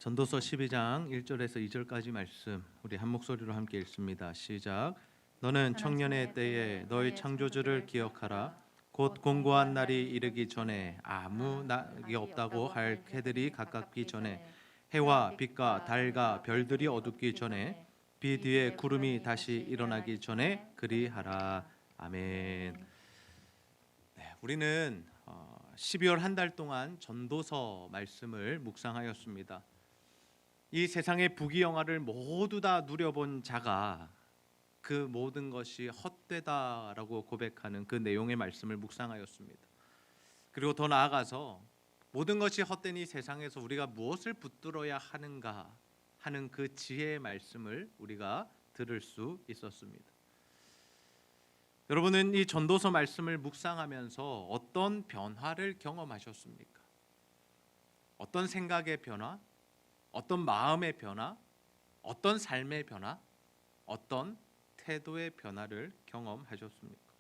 전도서 12장 1절에서 2절까지 말씀 우리 한 목소리로 함께 읽습니다. 시작. 너는 청년의 때에 너의 창조주를 기억하라. 곧 공고한 날이 이르기 전에 아무 낙이 없다고 할 해들이 가깝기 전에 해와 빛과 달과 별들이 어둡기 전에 비 뒤에 구름이 다시 일어나기 전에 그리하라. 아멘. 네, 우리는 12월 한 달 동안 전도서 말씀을 묵상하였습니다. 이 세상의 부귀영화를 모두 다 누려본 자가 그 모든 것이 헛되다라고 고백하는 그 내용의 말씀을 묵상하였습니다. 그리고 더 나아가서 모든 것이 헛된 이 세상에서 우리가 무엇을 붙들어야 하는가 하는 그 지혜의 말씀을 우리가 들을 수 있었습니다. 여러분은 이 전도서 말씀을 묵상하면서 어떤 변화를 경험하셨습니까? 어떤 생각의 변화? 어떤 마음의 변화? 어떤 삶의 변화? 어떤 태도의 변화를 경험하셨습니까?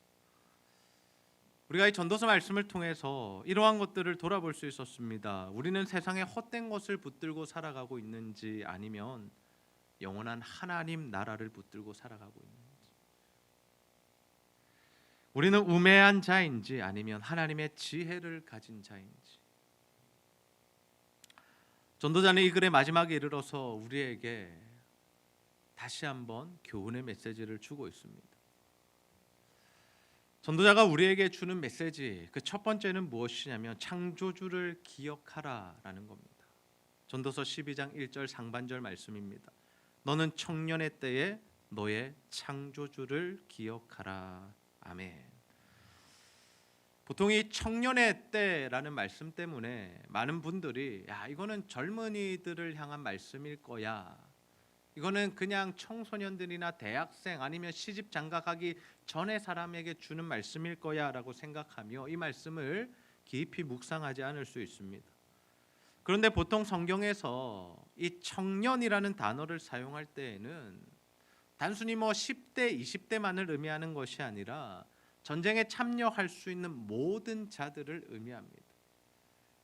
우리가 이 전도서 말씀을 통해서 이러한 것들을 돌아볼 수 있었습니다. 우리는 세상에 헛된 것을 붙들고 살아가고 있는지 아니면 영원한 하나님 나라를 붙들고 살아가고 있는지, 우리는 우매한 자인지 아니면 하나님의 지혜를 가진 자인지. 전도자는 이 글의 마지막에 이르러서 우리에게 다시 한번 교훈의 메시지를 주고 있습니다. 전도자가 우리에게 주는 메시지, 그 첫 번째는 무엇이냐면 창조주를 기억하라라는 겁니다. 전도서 12장 1절 상반절 말씀입니다. 너는 청년의 때에 너의 창조주를 기억하라. 아멘. 보통 이 청년의 때라는 말씀 때문에 많은 분들이 이거는 젊은이들을 향한 말씀일 거야, 이거는 그냥 청소년들이나 대학생 아니면 시집 장가가기 전에 사람에게 주는 말씀일 거야 라고 생각하며 이 말씀을 깊이 묵상하지 않을 수 있습니다. 그런데 보통 성경에서 이 청년이라는 단어를 사용할 때에는 단순히 10대, 20대만을 의미하는 것이 아니라 전쟁에 참여할 수 있는 모든 자들을 의미합니다.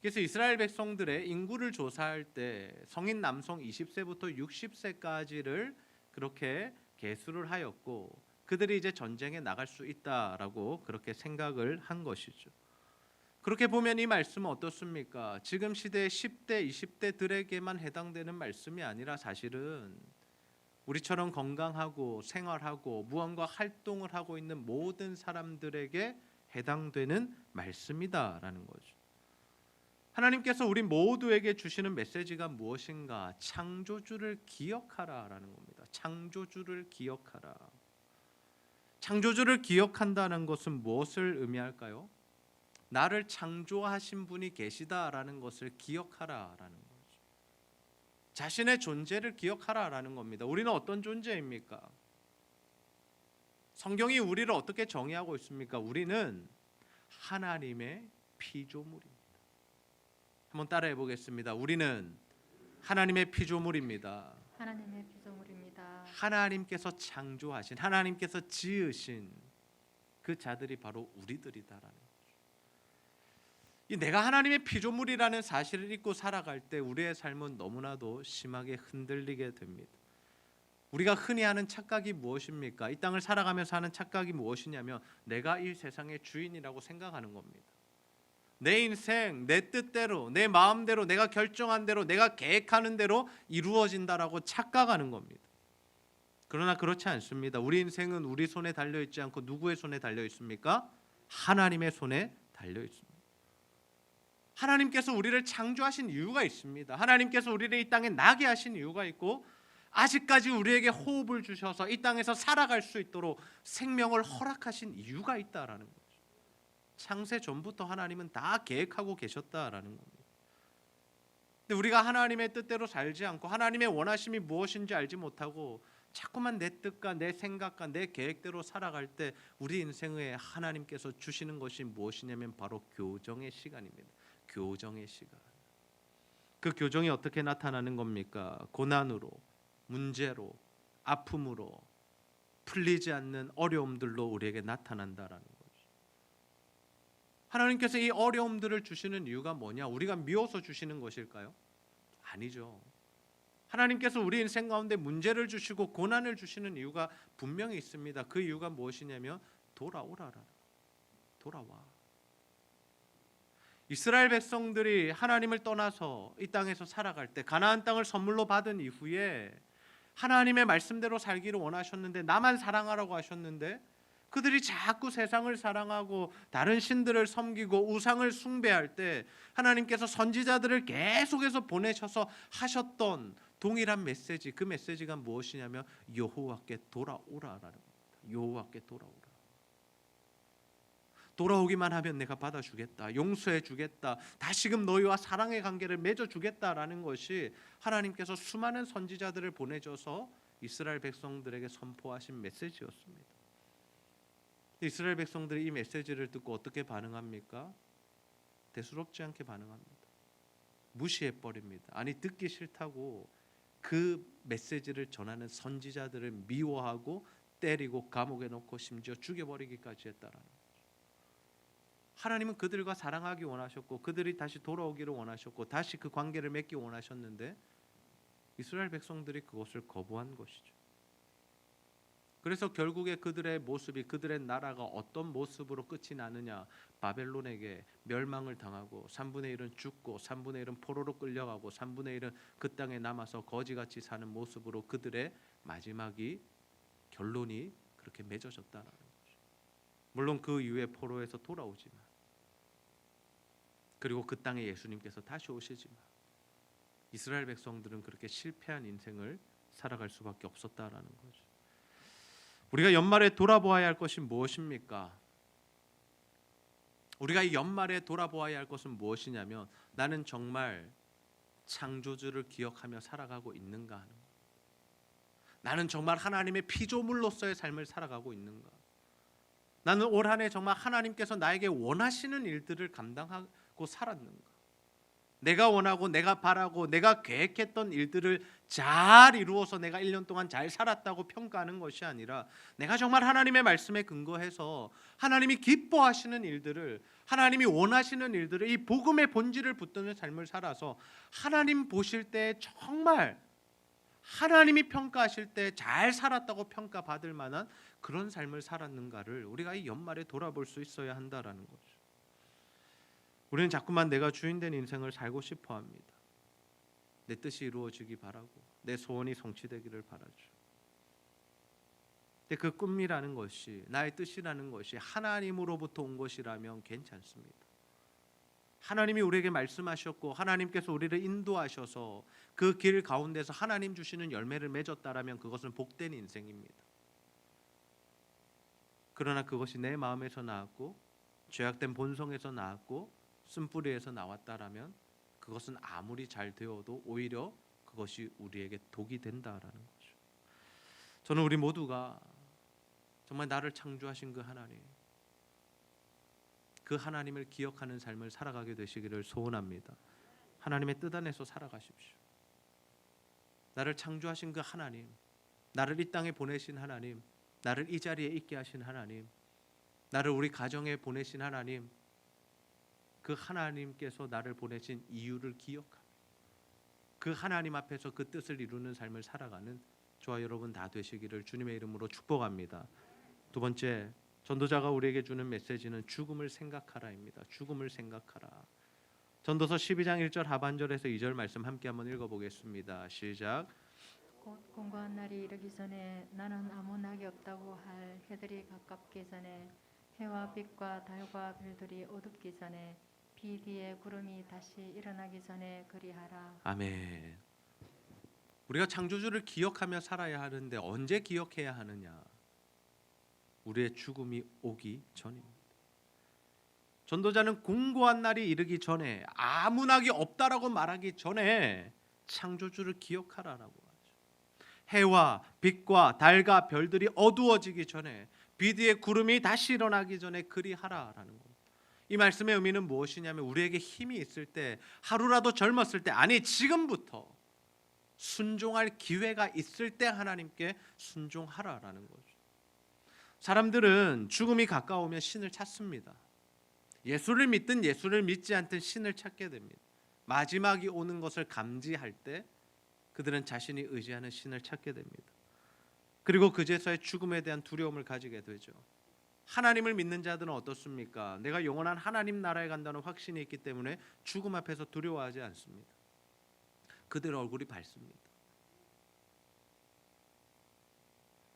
그래서 이스라엘 백성들의 인구를 조사할 때 성인 남성 20세부터 60세까지를 그렇게 계수를 하였고, 그들이 이제 전쟁에 나갈 수 있다라고 그렇게 생각을 한 것이죠. 그렇게 보면 이 말씀은 어떻습니까? 지금 시대의 10대, 20대들에게만 해당되는 말씀이 아니라 사실은 우리처럼 건강하고 생활하고 무언가 활동을 하고 있는 모든 사람들에게 해당되는 말씀이다라는 거죠. 하나님께서 우리 모두에게 주시는 메시지가 무엇인가? 창조주를 기억하라라는 겁니다. 창조주를 기억하라. 창조주를 기억한다는 것은 무엇을 의미할까요? 나를 창조하신 분이 계시다라는 것을 기억하라라는 거죠. 자신의 존재를 기억하라라는 겁니다. 우리는 어떤 존재입니까? 성경이 우리를 어떻게 정의하고 있습니까? 우리는 하나님의 피조물입니다. 한번 따라해 보겠습니다. 우리는 하나님의 피조물입니다. 하나님의 피조물입니다. 하나님께서 창조하신, 하나님께서 지으신 그 자들이 바로 우리들이다라는 거죠. 이 내가 하나님의 피조물이라는 사실을 잊고 살아갈 때 우리의 삶은 너무나도 심하게 흔들리게 됩니다. 우리가 흔히 하는 착각이 무엇입니까? 이 땅을 살아가면서 하는 착각이 무엇이냐면 내가 이 세상의 주인이라고 생각하는 겁니다. 내 인생 내 뜻대로, 내 마음대로, 내가 결정한 대로, 내가 계획하는 대로 이루어진다라고 착각하는 겁니다. 그러나 그렇지 않습니다. 우리 인생은 우리 손에 달려있지 않고 누구의 손에 달려 있습니까? 하나님의 손에 달려 있습니다. 하나님께서 우리를 창조하신 이유가 있습니다. 하나님께서 우리를 이 땅에 나게 하신 이유가 있고, 아직까지 우리에게 호흡을 주셔서 이 땅에서 살아갈 수 있도록 생명을 허락하신 이유가 있다라는 거죠. 창세 전부터 하나님은 다 계획하고 계셨다라는 겁니다. 근데 우리가 하나님의 뜻대로 살지 않고 하나님의 원하심이 무엇인지 알지 못하고 자꾸만 내 뜻과 내 생각과 내 계획대로 살아갈 때 우리 인생에 하나님께서 주시는 것이 무엇이냐면 바로 교정의 시간입니다. 교정의 시간. 그 교정이 어떻게 나타나는 겁니까? 고난으로, 문제로, 아픔으로, 풀리지 않는 어려움들로 우리에게 나타난다라는 거죠. 하나님께서 이 어려움들을 주시는 이유가 뭐냐? 우리가 미워서 주시는 것일까요? 아니죠. 하나님께서 우리 인생 가운데 문제를 주시고 고난을 주시는 이유가 분명히 있습니다. 그 이유가 무엇이냐면 돌아오라라. 돌아와. 이스라엘 백성들이 하나님을 떠나서 이 땅에서 살아갈 때 가나안 땅을 선물로 받은 이후에 하나님의 말씀대로 살기를 원하셨는데 나만 사랑하라고 하셨는데 그들이 자꾸 세상을 사랑하고 다른 신들을 섬기고 우상을 숭배할 때 하나님께서 선지자들을 계속해서 보내셔서 하셨던 동일한 메시지, 그 메시지가 무엇이냐면 여호와께 돌아오라라는 겁니다. 여호와께 돌아오라. 돌아오기만 하면 내가 받아주겠다, 용서해주겠다, 다시금 너희와 사랑의 관계를 맺어주겠다라는 것이 하나님께서 수많은 선지자들을 보내줘서 이스라엘 백성들에게 선포하신 메시지였습니다. 이스라엘 백성들이 이 메시지를 듣고 어떻게 반응합니까? 대수롭지 않게 반응합니다. 무시해버립니다. 아니 듣기 싫다고 그 메시지를 전하는 선지자들을 미워하고 때리고 감옥에 넣고 심지어 죽여버리기까지 했다라는 거죠. 하나님은 그들과 사랑하기 원하셨고 그들이 다시 돌아오기를 원하셨고 다시 그 관계를 맺기 원하셨는데 이스라엘 백성들이 그것을 거부한 것이죠. 그래서 결국에 그들의 모습이, 그들의 나라가 어떤 모습으로 끝이 나느냐, 바벨론에게 멸망을 당하고 3분의 1은 죽고 3분의 1은 포로로 끌려가고 3분의 1은 그 땅에 남아서 거지같이 사는 모습으로 그들의 마지막이, 결론이 그렇게 맺어졌다는 거죠. 물론 그 이후에 포로에서 돌아오지만, 그리고 그 땅에 예수님께서 다시 오시지만 이스라엘 백성들은 그렇게 실패한 인생을 살아갈 수밖에 없었다라는 거죠. 우리가 연말에 돌아보아야 할 것이 무엇입니까? 우리가 이 연말에 돌아보아야 할 것은 무엇이냐면 나는 정말 창조주를 기억하며 살아가고 있는가 하는 것. 나는 정말 하나님의 피조물로서의 삶을 살아가고 있는가? 나는 올 한 해 정말 하나님께서 나에게 원하시는 일들을 감당하고 살았는가? 내가 원하고 내가 바라고 내가 계획했던 일들을 잘 이루어서 내가 1년 동안 잘 살았다고 평가하는 것이 아니라 내가 정말 하나님의 말씀에 근거해서 하나님이 기뻐하시는 일들을, 하나님이 원하시는 일들을, 이 복음의 본질을 붙드는 삶을 살아서 하나님 보실 때 정말 하나님이 평가하실 때 잘 살았다고 평가받을 만한 그런 삶을 살았는가를 우리가 이 연말에 돌아볼 수 있어야 한다라는 거죠. 우리는 자꾸만 내가 주인된 인생을 살고 싶어 합니다. 내 뜻이 이루어지기 바라고 내 소원이 성취되기를 바라죠. 근데 그 꿈이라는 것이, 나의 뜻이라는 것이 하나님으로부터 온 것이라면 괜찮습니다. 하나님이 우리에게 말씀하셨고 하나님께서 우리를 인도하셔서 그 길 가운데서 하나님 주시는 열매를 맺었다라면 그것은 복된 인생입니다. 그러나 그것이 내 마음에서 나왔고 죄악된 본성에서 나왔고 쓴뿌리에서 나왔다라면 그것은 아무리 잘 되어도 오히려 그것이 우리에게 독이 된다라는 거죠. 저는 우리 모두가 정말 나를 창조하신 그 하나님, 그 하나님을 기억하는 삶을 살아가게 되시기를 소원합니다. 하나님의 뜻 안에서 살아가십시오. 나를 창조하신 그 하나님, 나를 이 땅에 보내신 하나님, 나를 이 자리에 있게 하신 하나님, 나를 우리 가정에 보내신 하나님, 그 하나님께서 나를 보내신 이유를 기억하며 그 하나님 앞에서 그 뜻을 이루는 삶을 살아가는 저와 여러분 다 되시기를 주님의 이름으로 축복합니다. 두 번째, 전도자가 우리에게 주는 메시지는 죽음을 생각하라입니다. 죽음을 생각하라. 전도서 12장 1절 하반절에서 2절 말씀 함께 한번 읽어보겠습니다. 시작. 곧 공고한 날이 이르기 전에 나는 아무 낙이 없다고 할 해들이 가깝기 전에 해와 빛과 달과 별들이 어둡기 전에 비 뒤에 구름이 다시 일어나기 전에 그리하라. 아멘. 우리가 창조주를 기억하며 살아야 하는데 언제 기억해야 하느냐? 우리의 죽음이 오기 전입니다. 전도자는 공고한 날이 이르기 전에, 아무 낙이 없다라고 말하기 전에 창조주를 기억하라라고 하죠. 해와 빛과 달과 별들이 어두워지기 전에, 비 뒤에 구름이 다시 일어나기 전에 그리하라라는 겁니다. 이 말씀의 의미는 무엇이냐면 우리에게 힘이 있을 때, 하루라도 젊었을 때, 아니 지금부터 순종할 기회가 있을 때 하나님께 순종하라라는 거죠. 사람들은 죽음이 가까우면 신을 찾습니다. 예수를 믿든 예수를 믿지 않든 신을 찾게 됩니다. 마지막이 오는 것을 감지할 때 그들은 자신이 의지하는 신을 찾게 됩니다. 그리고 그제서야 죽음에 대한 두려움을 가지게 되죠. 하나님을 믿는 자들은 어떻습니까? 내가 영원한 하나님 나라에 간다는 확신이 있기 때문에 죽음 앞에서 두려워하지 않습니다. 그들 얼굴이 밝습니다.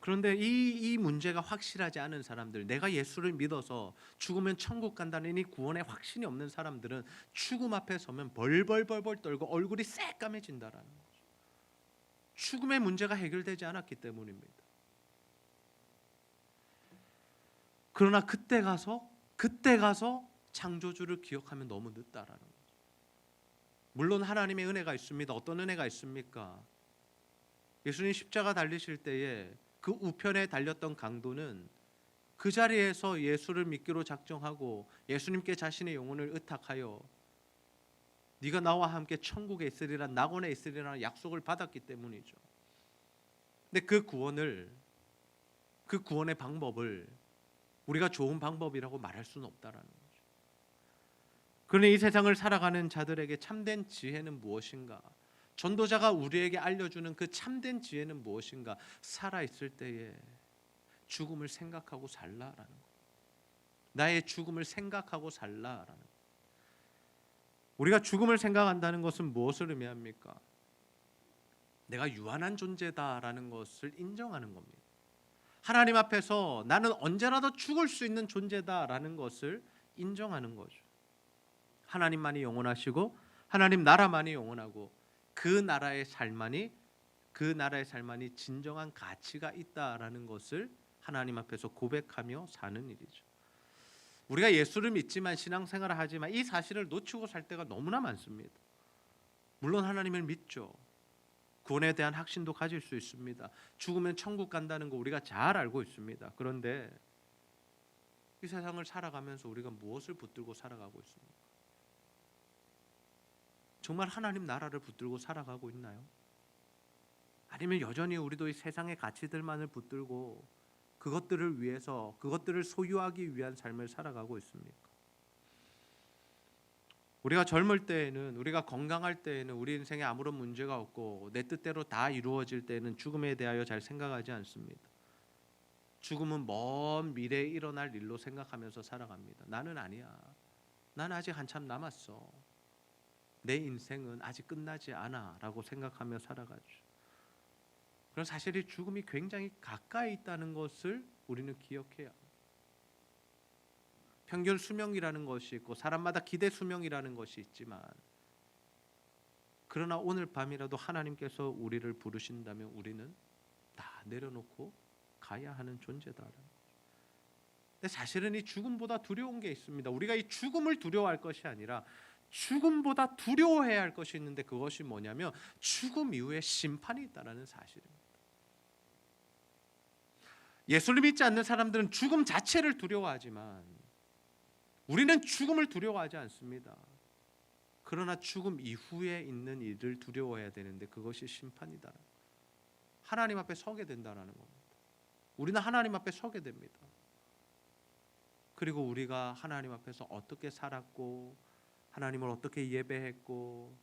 그런데 이 문제가 확실하지 않은 사람들, 내가 예수를 믿어서 죽으면 천국 간다는 이 구원의 확신이 없는 사람들은 죽음 앞에 서면 벌벌벌벌 떨고 얼굴이 새까매진다라는 거죠. 죽음의 문제가 해결되지 않았기 때문입니다. 그러나 그때 가서 창조주를 기억하면 너무 늦다라는 거죠. 물론 하나님의 은혜가 있습니다. 어떤 은혜가 있습니까? 예수님 십자가 달리실 때에 그 우편에 달렸던 강도는 그 자리에서 예수를 믿기로 작정하고 예수님께 자신의 영혼을 의탁하여 네가 나와 함께 천국에 있으리라, 낙원에 있으리라는 약속을 받았기 때문이죠. 근데 그 구원의 방법을 우리가 좋은 방법이라고 말할 수는 없다라는 거죠. 그러니 이 세상을 살아가는 자들에게 참된 지혜는 무엇인가? 전도자가 우리에게 알려주는 그 참된 지혜는 무엇인가? 살아있을 때에 죽음을 생각하고 살라라는 거. 나의 죽음을 생각하고 살라라는 거. 우리가 죽음을 생각한다는 것은 무엇을 의미합니까? 내가 유한한 존재다라는 것을 인정하는 겁니다. 하나님 앞에서 나는 언제라도 죽을 수 있는 존재다라는 것을 인정하는 거죠. 하나님만이 영원하시고 하나님 나라만이 영원하고 그 나라의 삶만이 진정한 가치가 있다라는 것을 하나님 앞에서 고백하며 사는 일이죠. 우리가 예수를 믿지만 신앙생활을 하지만 이 사실을 놓치고 살 때가 너무나 많습니다. 물론 하나님을 믿죠. 구원에 대한 확신도 가질 수 있습니다. 죽으면 천국 간다는 거 우리가 잘 알고 있습니다. 그런데 이 세상을 살아가면서 우리가 무엇을 붙들고 살아가고 있습니까? 정말 하나님 나라를 붙들고 살아가고 있나요? 아니면 여전히 우리도 이 세상의 가치들만을 붙들고 그것들을 위해서, 그것들을 소유하기 위한 삶을 살아가고 있습니까? 우리가 젊을 때에는, 우리가 건강할 때에는 우리 인생에 아무런 문제가 없고 내 뜻대로 다 이루어질 때에는 죽음에 대하여 잘 생각하지 않습니다. 죽음은 먼 미래에 일어날 일로 생각하면서 살아갑니다. 나는 아니야. 나는 아직 한참 남았어. 내 인생은 아직 끝나지 않아 라고 생각하며 살아가죠. 그런 사실이 죽음이 굉장히 가까이 있다는 것을 우리는 기억해야 합니다. 평균 수명이라는 것이 있고 사람마다 기대 수명이라는 것이 있지만 그러나 오늘 밤이라도 하나님께서 우리를 부르신다면 우리는 다 내려놓고 가야 하는 존재다라는 거죠. 근데 사실은 이 죽음보다 두려운 게 있습니다. 우리가 이 죽음을 두려워할 것이 아니라 죽음보다 두려워해야 할 것이 있는데 그것이 뭐냐면 죽음 이후에 심판이 있다는 사실입니다. 예수를 믿지 않는 사람들은 죽음 자체를 두려워하지만 우리는 죽음을 두려워하지 않습니다. 그러나 죽음 이후에 있는 일을 두려워해야 되는데 그것이 심판이다. 하나님 앞에 서게 된다는 겁니다. 우리는 하나님 앞에 서게 됩니다. 그리고 우리가 하나님 앞에서 어떻게 살았고 하나님을 어떻게 예배했고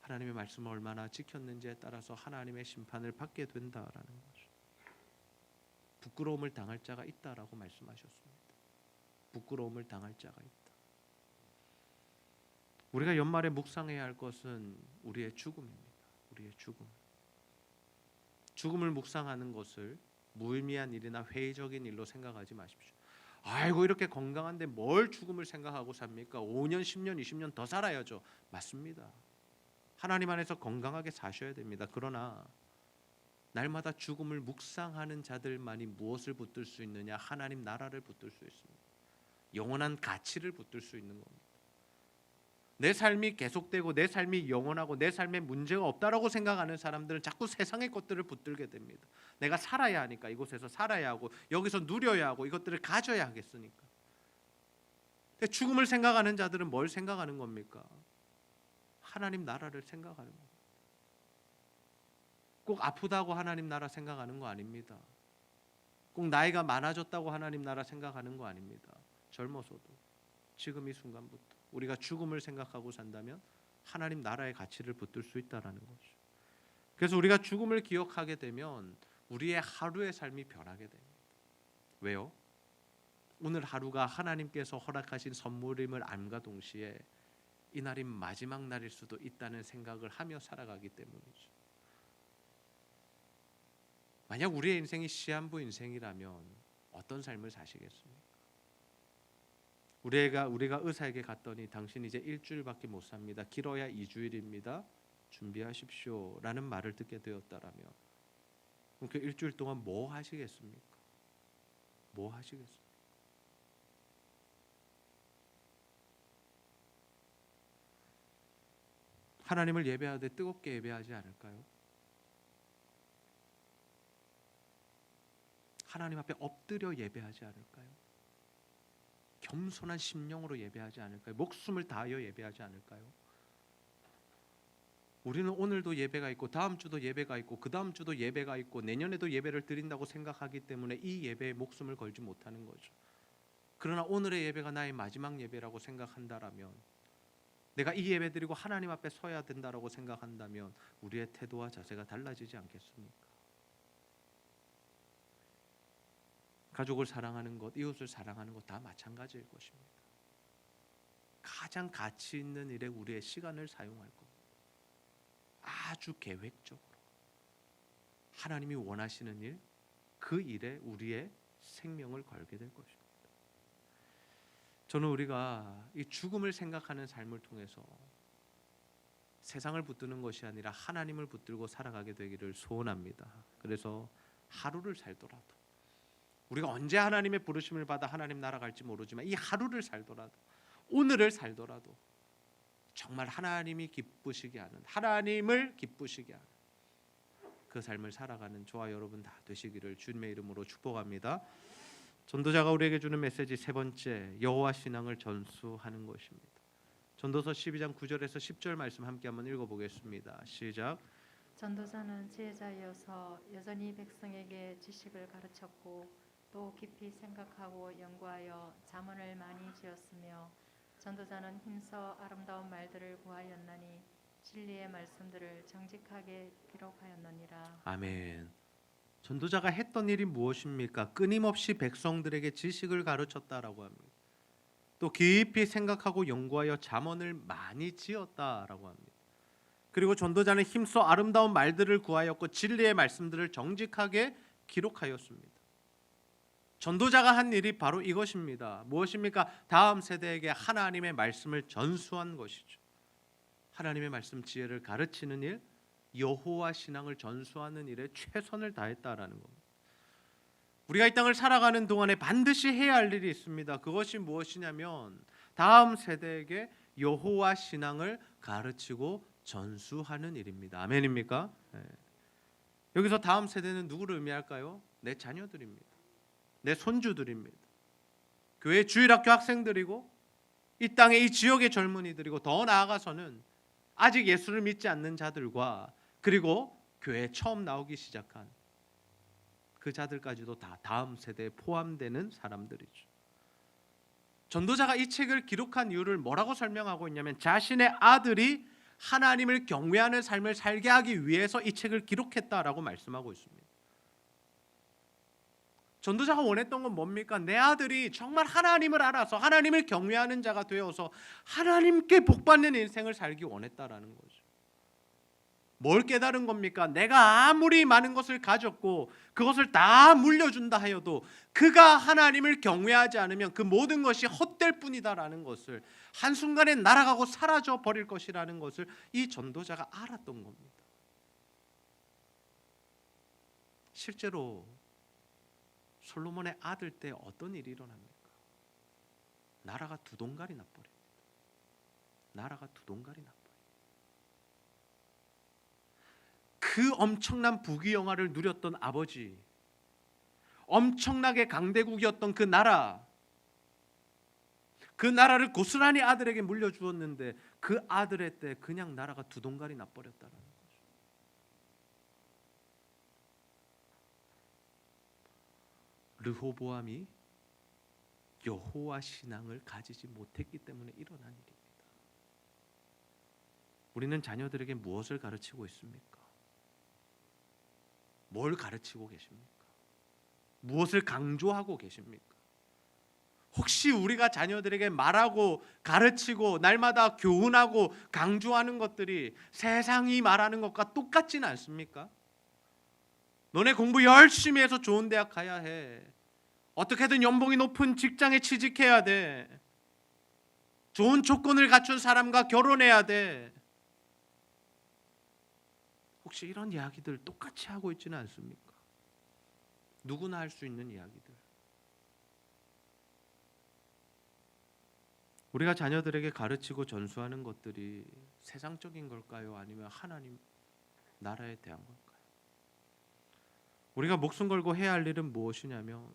하나님의 말씀을 얼마나 지켰는지에 따라서 하나님의 심판을 받게 된다라는 거죠. 부끄러움을 당할 자가 있다라고 말씀하셨습니다. 부끄러움을 당할 자가 있다. 우리가 연말에 묵상해야 할 것은 우리의 죽음입니다. 우리의 죽음. 죽음을 묵상하는 것을 무의미한 일이나 회의적인 일로 생각하지 마십시오. 아이고 이렇게 건강한데 뭘 죽음을 생각하고 삽니까? 5년, 10년, 20년 더 살아야죠. 맞습니다. 하나님 안에서 건강하게 사셔야 됩니다. 그러나 날마다 죽음을 묵상하는 자들만이 무엇을 붙들 수 있느냐? 하나님 나라를 붙들 수 있습니다. 영원한 가치를 붙들 수 있는 겁니다. 내 삶이 계속되고 내 삶이 영원하고 내 삶에 문제가 없다라고 생각하는 사람들은 자꾸 세상의 것들을 붙들게 됩니다. 내가 살아야 하니까 이곳에서 살아야 하고 여기서 누려야 하고 이것들을 가져야 하겠으니까. 근데 죽음을 생각하는 자들은 뭘 생각하는 겁니까? 하나님 나라를 생각하는 겁니다. 꼭 아프다고 하나님 나라 생각하는 거 아닙니다. 꼭 나이가 많아졌다고 하나님 나라 생각하는 거 아닙니다. 젊어서도 지금 이 순간부터 우리가 죽음을 생각하고 산다면 하나님 나라의 가치를 붙들 수 있다라는 거죠. 그래서 우리가 죽음을 기억하게 되면 우리의 하루의 삶이 변하게 됩니다. 왜요? 오늘 하루가 하나님께서 허락하신 선물임을 암과 동시에 이 날이 마지막 날일 수도 있다는 생각을 하며 살아가기 때문이죠. 만약 우리의 인생이 시한부 인생이라면 어떤 삶을 사시겠습니까? 우리가 의사에게 갔더니 당신 이제 일주일밖에 못 삽니다. 길어야 2주일입니다. 준비하십시오 라는 말을 듣게 되었다라면 그럼 그 일주일 동안 뭐 하시겠습니까? 뭐 하시겠습니까? 하나님을 예배하되 뜨겁게 예배하지 않을까요? 하나님 앞에 엎드려 예배하지 않을까요? 겸손한 심령으로 예배하지 않을까요? 목숨을 다하여 예배하지 않을까요? 우리는 오늘도 예배가 있고 다음 주도 예배가 있고 그 다음 주도 예배가 있고 내년에도 예배를 드린다고 생각하기 때문에 이 예배에 목숨을 걸지 못하는 거죠. 그러나 오늘의 예배가 나의 마지막 예배라고 생각한다라면, 내가 이 예배 드리고 하나님 앞에 서야 된다라고 생각한다면 우리의 태도와 자세가 달라지지 않겠습니까? 가족을 사랑하는 것, 이웃을 사랑하는 것 다 마찬가지일 것입니다. 가장 가치 있는 일에 우리의 시간을 사용할 겁니다. 아주 계획적으로 하나님이 원하시는 일, 그 일에 우리의 생명을 걸게 될 것입니다. 저는 우리가 이 죽음을 생각하는 삶을 통해서 세상을 붙드는 것이 아니라 하나님을 붙들고 살아가게 되기를 소원합니다. 그래서 하루를 살더라도, 우리가 언제 하나님의 부르심을 받아 하나님 나라 갈지 모르지만 이 하루를 살더라도, 오늘을 살더라도 정말 하나님이 기쁘시게 하는, 하나님을 기쁘시게 하는 그 삶을 살아가는 저와 여러분 다 되시기를 주님의 이름으로 축복합니다. 전도자가 우리에게 주는 메시지 세 번째, 여호와 신앙을 전수하는 것입니다. 전도서 12장 9절에서 10절 말씀 함께 한번 읽어보겠습니다. 시작. 전도자는 지혜자이어서 여전히 백성에게 지식을 가르쳤고 또 깊이 생각하고 연구하여 잠언을 많이 지었으며, 전도자는 힘써 아름다운 말들을 구하였나니 진리의 말씀들을 정직하게 기록하였느니라. 아멘. 전도자가 했던 일이 무엇입니까? 끊임없이 백성들에게 지식을 가르쳤다라고 합니다. 또 깊이 생각하고 연구하여 잠언을 많이 지었다라고 합니다. 그리고 전도자는 힘써 아름다운 말들을 구하였고 진리의 말씀들을 정직하게 기록하였습니다. 전도자가 한 일이 바로 이것입니다. 무엇입니까? 다음 세대에게 하나님의 말씀을 전수한 것이죠. 하나님의 말씀 지혜를 가르치는 일, 여호와 신앙을 전수하는 일에 최선을 다했다라는 겁니다. 우리가 이 땅을 살아가는 동안에 반드시 해야 할 일이 있습니다. 그것이 무엇이냐면 다음 세대에게 여호와 신앙을 가르치고 전수하는 일입니다. 아멘입니까? 네. 여기서 다음 세대는 누구를 의미할까요? 내 자녀들입니다. 내 손주들입니다. 교회 주일학교 학생들이고 이 땅의 이 지역의 젊은이들이고 더 나아가서는 아직 예수를 믿지 않는 자들과 그리고 교회에 처음 나오기 시작한 그 자들까지도 다 다음 세대에 포함되는 사람들이죠. 전도자가 이 책을 기록한 이유를 뭐라고 설명하고 있냐면 자신의 아들이 하나님을 경외하는 삶을 살게 하기 위해서 이 책을 기록했다라고 말씀하고 있습니다. 전도자가 원했던 건 뭡니까? 내 아들이 정말 하나님을 알아서 하나님을 경외하는 자가 되어서 하나님께 복받는 인생을 살기 원했다라는 거죠. 뭘 깨달은 겁니까? 내가 아무리 많은 것을 가졌고 그것을 다 물려준다 하여도 그가 하나님을 경외하지 않으면 그 모든 것이 헛될 뿐이다라는 것을, 한순간에 날아가고 사라져 버릴 것이라는 것을 이 전도자가 알았던 겁니다. 실제로 솔로몬의 아들 때 어떤 일이 일어납니까? 나라가 두 동갈이 나버립니다. 나라가 두 동갈이 나버립니다. 그 엄청난 부귀영화를 누렸던 아버지, 엄청나게 강대국이었던 그 나라, 그 나라를 고스란히 아들에게 물려주었는데 그 아들의 때 그냥 나라가 두 동갈이 나버렸다는 거죠. 르호보암이 여호와 신앙을 가지지 못했기 때문에 일어난 일입니다. 우리는 자녀들에게 무엇을 가르치고 있습니까? 뭘 가르치고 계십니까? 무엇을 강조하고 계십니까? 혹시 우리가 자녀들에게 말하고 가르치고 날마다 교훈하고 강조하는 것들이 세상이 말하는 것과 똑같지는 않습니까? 너네 공부 열심히 해서 좋은 대학 가야 해. 어떻게든 연봉이 높은 직장에 취직해야 돼. 좋은 조건을 갖춘 사람과 결혼해야 돼. 혹시 이런 이야기들 똑같이 하고 있지는 않습니까? 누구나 할 수 있는 이야기들. 우리가 자녀들에게 가르치고 전수하는 것들이 세상적인 걸까요? 아니면 하나님 나라에 대한 걸까요? 우리가 목숨 걸고 해야 할 일은 무엇이냐면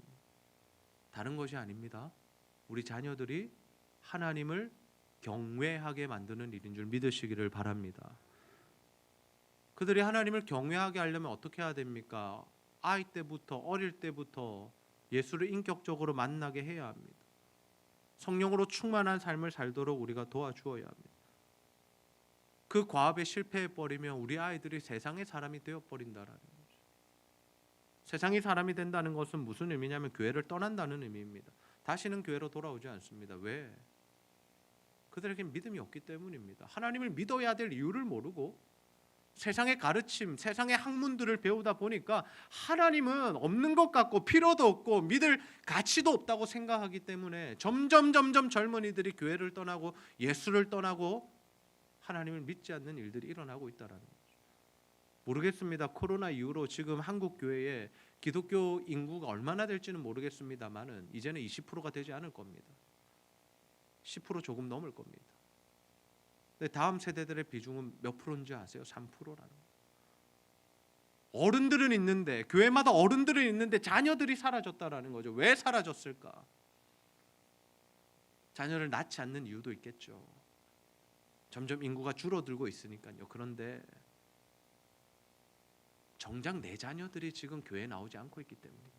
다른 것이 아닙니다. 우리 자녀들이 하나님을 경외하게 만드는 일인 줄 믿으시기를 바랍니다. 그들이 하나님을 경외하게 하려면 어떻게 해야 됩니까? 아이 때부터, 어릴 때부터 예수를 인격적으로 만나게 해야 합니다. 성령으로 충만한 삶을 살도록 우리가 도와주어야 합니다. 그 과업에 실패해버리면 우리 아이들이 세상의 사람이 되어버린다라는 거죠. 세상의 사람이 된다는 것은 무슨 의미냐면 교회를 떠난다는 의미입니다. 다시는 교회로 돌아오지 않습니다. 왜? 그들에게 믿음이 없기 때문입니다. 하나님을 믿어야 될 이유를 모르고 세상의 가르침, 세상의 학문들을 배우다 보니까 하나님은 없는 것 같고 필요도 없고 믿을 가치도 없다고 생각하기 때문에 점점 젊은이들이 교회를 떠나고 예수를 떠나고 하나님을 믿지 않는 일들이 일어나고 있다라는 거죠. 모르겠습니다. 코로나 이후로 지금 한국 교회에 기독교 인구가 얼마나 될지는 모르겠습니다만은 이제는 20%가 되지 않을 겁니다. 10% 조금 넘을 겁니다. 근데 다음 세대들의 비중은 몇 프로인지 아세요? 3%라는 거예요. 어른들은 있는데 교회마다 어른들은 있는데 자녀들이 사라졌다라는 거죠. 왜 사라졌을까? 자녀를 낳지 않는 이유도 있겠죠. 점점 인구가 줄어들고 있으니까요. 그런데 정작 내 자녀들이 지금 교회에 나오지 않고 있기 때문입니다.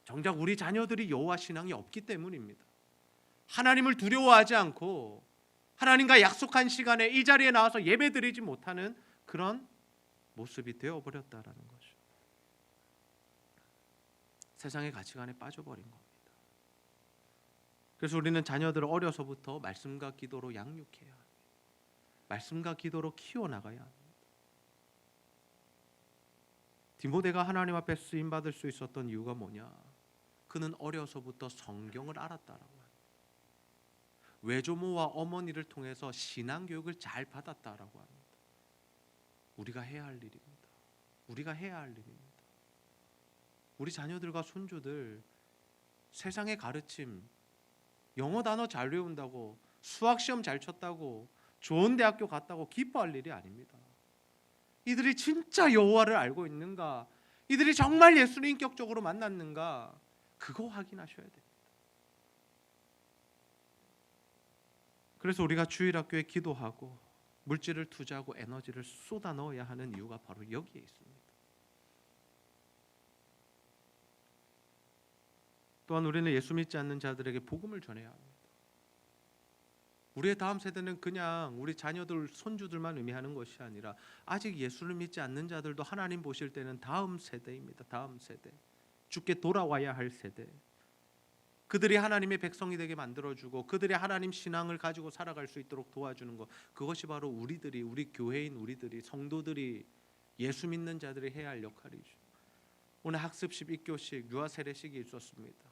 정작 우리 자녀들이 여호와 신앙이 없기 때문입니다. 하나님을 두려워하지 않고 하나님과 약속한 시간에 이 자리에 나와서 예배드리지 못하는 그런 모습이 되어버렸다라는 거죠. 세상의 가치관에 빠져버린 겁니다. 그래서 우리는 자녀들을 어려서부터 말씀과 기도로 양육해야 합니다. 말씀과 기도로 키워나가야 합니다. 디모데가 하나님 앞에 쓰임받을 수 있었던 이유가 뭐냐? 그는 어려서부터 성경을 알았다라고 합니다. 외조모와 어머니를 통해서 신앙교육을 잘 받았다라고 합니다. 우리가 해야 할 일입니다. 우리가 해야 할 일입니다. 우리 자녀들과 손주들 세상의 가르침, 영어 단어 잘 외운다고, 수학 시험 잘 쳤다고, 좋은 대학교 갔다고 기뻐할 일이 아닙니다. 이들이 진짜 여호와를 알고 있는가? 이들이 정말 예수를 인격적으로 만났는가? 그거 확인하셔야 돼요. 그래서 우리가 주일학교에 기도하고 물질을 투자하고 에너지를 쏟아 넣어야 하는 이유가 바로 여기에 있습니다. 또한 우리는 예수 믿지 않는 자들에게 복음을 전해야 합니다. 우리의 다음 세대는 그냥 우리 자녀들, 손주들만 의미하는 것이 아니라 아직 예수를 믿지 않는 자들도 하나님 보실 때는 다음 세대입니다. 다음 세대. 주께 돌아와야 할 세대. 그들이 하나님의 백성이 되게 만들어주고 그들이 하나님 신앙을 가지고 살아갈 수 있도록 도와주는 것, 그것이 바로 우리들이, 우리 교회인 우리들이, 성도들이, 예수 믿는 자들이 해야 할 역할이죠. 오늘 학습식, 입교식, 유아 세례식이 있었습니다.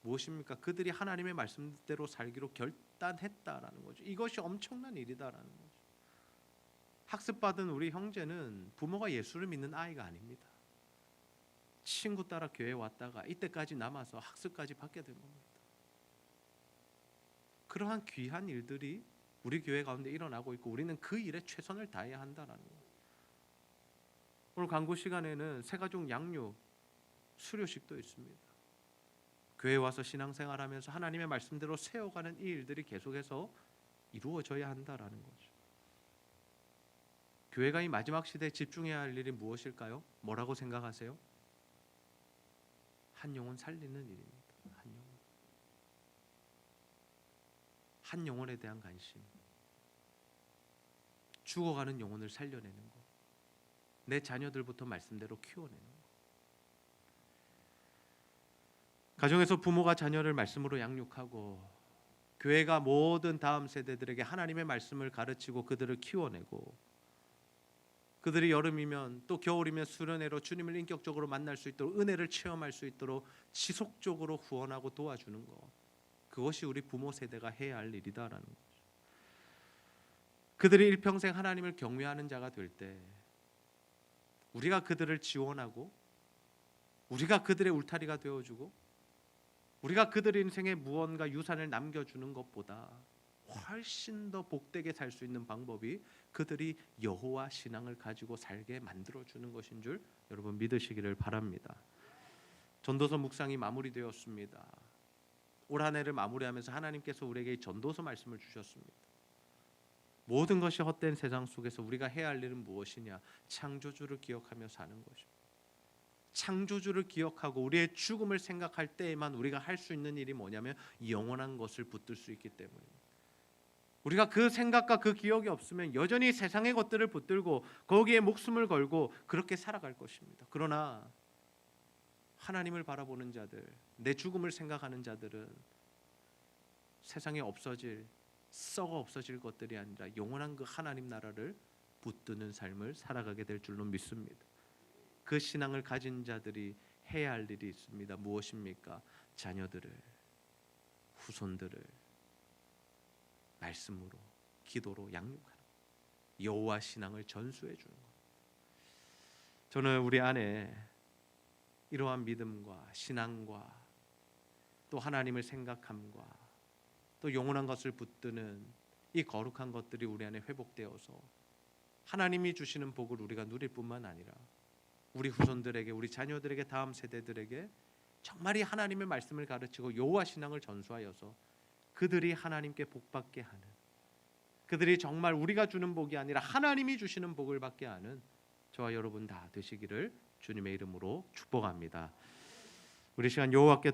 무엇입니까? 그들이 하나님의 말씀대로 살기로 결단했다라는 거죠. 이것이 엄청난 일이다라는 거죠. 학습받은 우리 형제는 부모가 예수를 믿는 아이가 아닙니다. 친구 따라 교회에 왔다가 이때까지 남아서 학습까지 받게 된 겁니다. 그러한 귀한 일들이 우리 교회 가운데 일어나고 있고 우리는 그 일에 최선을 다해야 한다라는 거예요. 오늘 광고 시간에는 새가족 양육 수료식도 있습니다. 교회에 와서 신앙생활하면서 하나님의 말씀대로 세워가는 이 일들이 계속해서 이루어져야 한다라는 거죠. 교회가 이 마지막 시대에 집중해야 할 일이 무엇일까요? 뭐라고 생각하세요? 한 영혼 살리는 일입니다. 한 영혼에 대한 관심, 죽어가는 영혼을 살려내는 것, 내 자녀들부터 말씀대로 키워내는 거. 가정에서 부모가 자녀를 말씀으로 양육하고 교회가 모든 다음 세대들에게 하나님의 말씀을 가르치고 그들을 키워내고 그들이 여름이면 또 겨울이면 수련회로 주님을 인격적으로 만날 수 있도록 은혜를 체험할 수 있도록 지속적으로 후원하고 도와주는 것, 그것이 우리 부모 세대가 해야 할 일이다라는 거죠. 그들이 일평생 하나님을 경외하는 자가 될 때 우리가 그들을 지원하고 우리가 그들의 울타리가 되어주고 우리가 그들의 인생에 무언가 유산을 남겨주는 것보다 훨씬 더 복되게 살 수 있는 방법이 그들이 여호와 신앙을 가지고 살게 만들어주는 것인 줄 여러분 믿으시기를 바랍니다. 전도서 묵상이 마무리되었습니다. 올 한 해를 마무리하면서 하나님께서 우리에게 전도서 말씀을 주셨습니다. 모든 것이 헛된 세상 속에서 우리가 해야 할 일은 무엇이냐? 창조주를 기억하며 사는 것입니다. 창조주를 기억하고 우리의 죽음을 생각할 때에만 우리가 할 수 있는 일이 뭐냐면 영원한 것을 붙들 수 있기 때문입니다. 우리가 그 생각과 그 기억이 없으면 여전히 세상의 것들을 붙들고 거기에 목숨을 걸고 그렇게 살아갈 것입니다. 그러나 하나님을 바라보는 자들, 내 죽음을 생각하는 자들은 세상에 없어질, 썩어 없어질 것들이 아니라 영원한 그 하나님 나라를 붙드는 삶을 살아가게 될 줄로 믿습니다. 그 신앙을 가진 자들이 해야 할 일이 있습니다. 무엇입니까? 자녀들을, 후손들을 말씀으로, 기도로 양육하는, 여호와 신앙을 전수해 주는 것. 저는 우리 안에 이러한 믿음과 신앙과 또 하나님을 생각함과 또 영원한 것을 붙드는 이 거룩한 것들이 우리 안에 회복되어서 하나님이 주시는 복을 우리가 누릴 뿐만 아니라 우리 후손들에게, 우리 자녀들에게, 다음 세대들에게 정말 이 하나님의 말씀을 가르치고 여호와 신앙을 전수하여서 그들이 하나님께 복받게 하는, 그들이 정말 우리가 주는 복이 아니라 하나님이 주시는 복을 받게 하는 저와 여러분 다 되시기를 주님의 이름으로 축복합니다. 우리 시간 여호와께